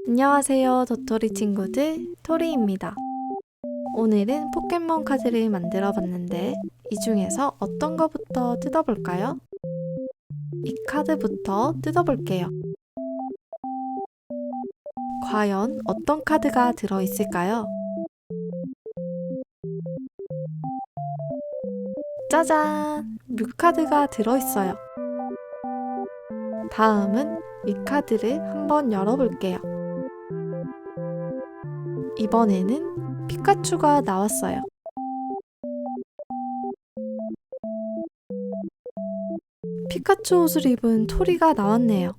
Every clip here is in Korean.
안녕하세요, 도토리 친구들, 토리입니다. 오늘은 포켓몬 카드를 만들어 봤는데 이 중에서 어떤 거부터 뜯어볼까요? 이 카드부터 뜯어볼게요. 과연 어떤 카드가 들어있을까요? 짜잔! 뮤카드가 들어있어요. 다음은 이 카드를 한번 열어볼게요. 이번에는 피카츄가 나왔어요. 피카츄 옷을 입은 토리가 나왔네요.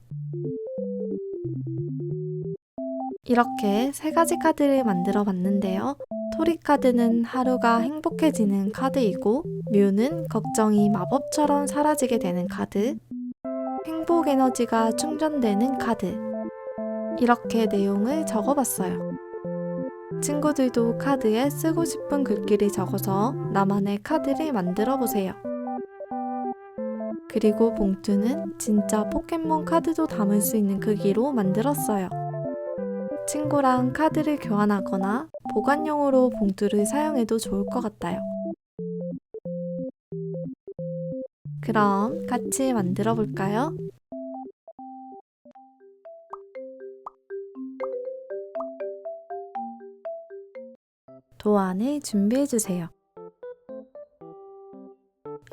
이렇게 세 가지 카드를 만들어 봤는데요. 토리 카드는 하루가 행복해지는 카드이고, 뮤는 걱정이 마법처럼 사라지게 되는 카드, 행복 에너지가 충전되는 카드. 이렇게 내용을 적어봤어요. 친구들도 카드에 쓰고 싶은 글귀를 적어서 나만의 카드를 만들어 보세요. 그리고 봉투는 진짜 포켓몬 카드도 담을 수 있는 크기로 만들었어요. 친구랑 카드를 교환하거나 보관용으로 봉투를 사용해도 좋을 것 같아요. 그럼 같이 만들어 볼까요? 도안을 준비해 주세요.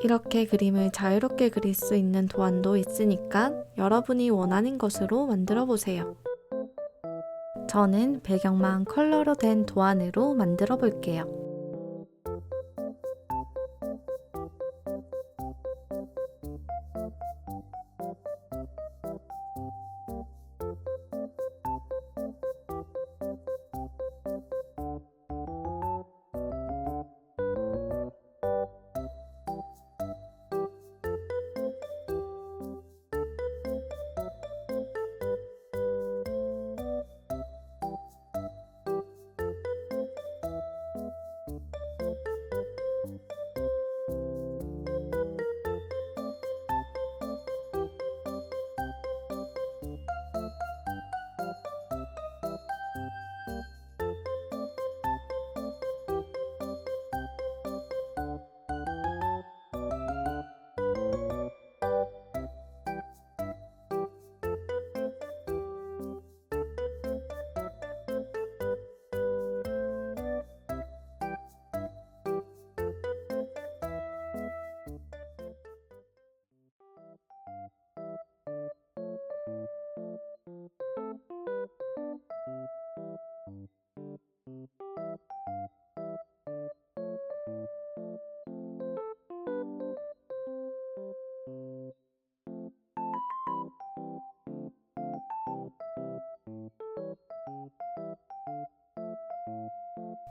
이렇게 그림을 자유롭게 그릴 수 있는 도안도 있으니까 여러분이 원하는 것으로 만들어 보세요. 저는 배경만 컬러로 된 도안으로 만들어 볼게요.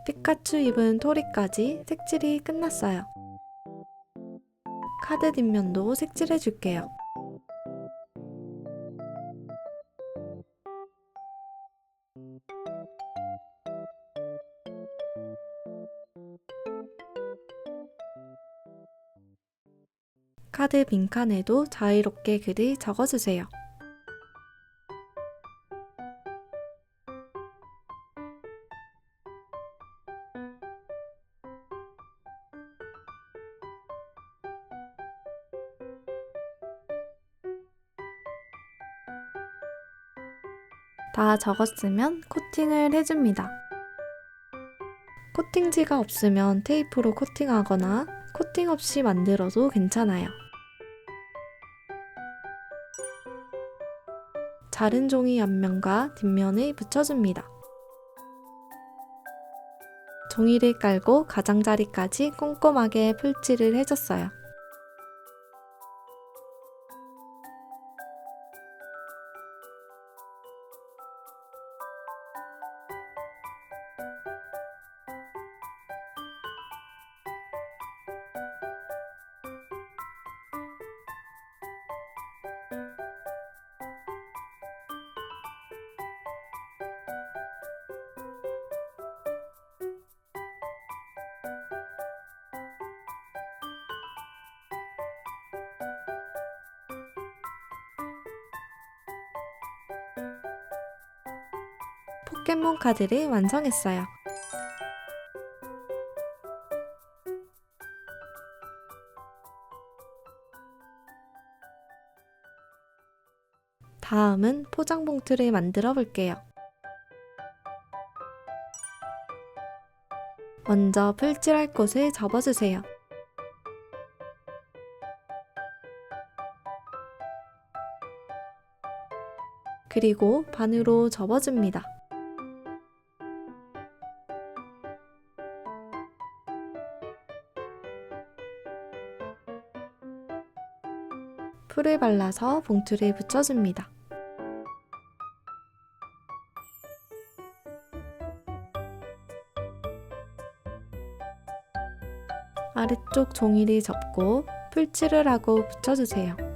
피카츄 입은 토리까지 색칠이 끝났어요. 카드 뒷면도 색칠해 줄게요. 카드 빈칸에도 자유롭게 글을 적어주세요. 다 적었으면 코팅을 해줍니다. 코팅지가 없으면 테이프로 코팅하거나 코팅 없이 만들어도 괜찮아요. 자른 종이 앞면과 뒷면을 붙여줍니다. 종이를 깔고 가장자리까지 꼼꼼하게 풀칠을 해줬어요. 포켓몬 카드를 완성했어요. 다음은 포장 봉투를 만들어 볼게요. 먼저 풀칠할 곳을 접어주세요. 그리고 반으로 접어줍니다. 풀을 발라서 봉투를 붙여줍니다. 아래쪽 종이를 접고 풀칠을 하고 붙여주세요.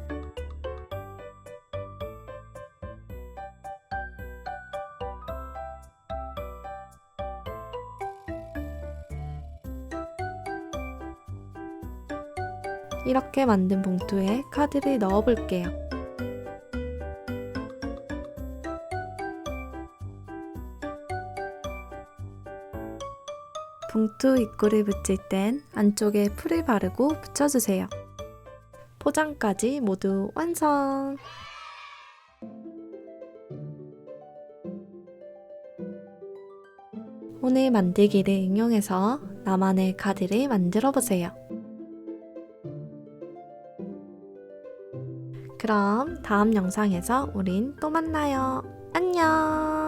이렇게 만든 봉투에 카드를 넣어 볼게요. 봉투 입구를 붙일 땐 안쪽에 풀을 바르고 붙여주세요. 포장까지 모두 완성! 오늘 만들기를 응용해서 나만의 카드를 만들어 보세요. 그럼 다음 영상에서 우린 또 만나요. 안녕!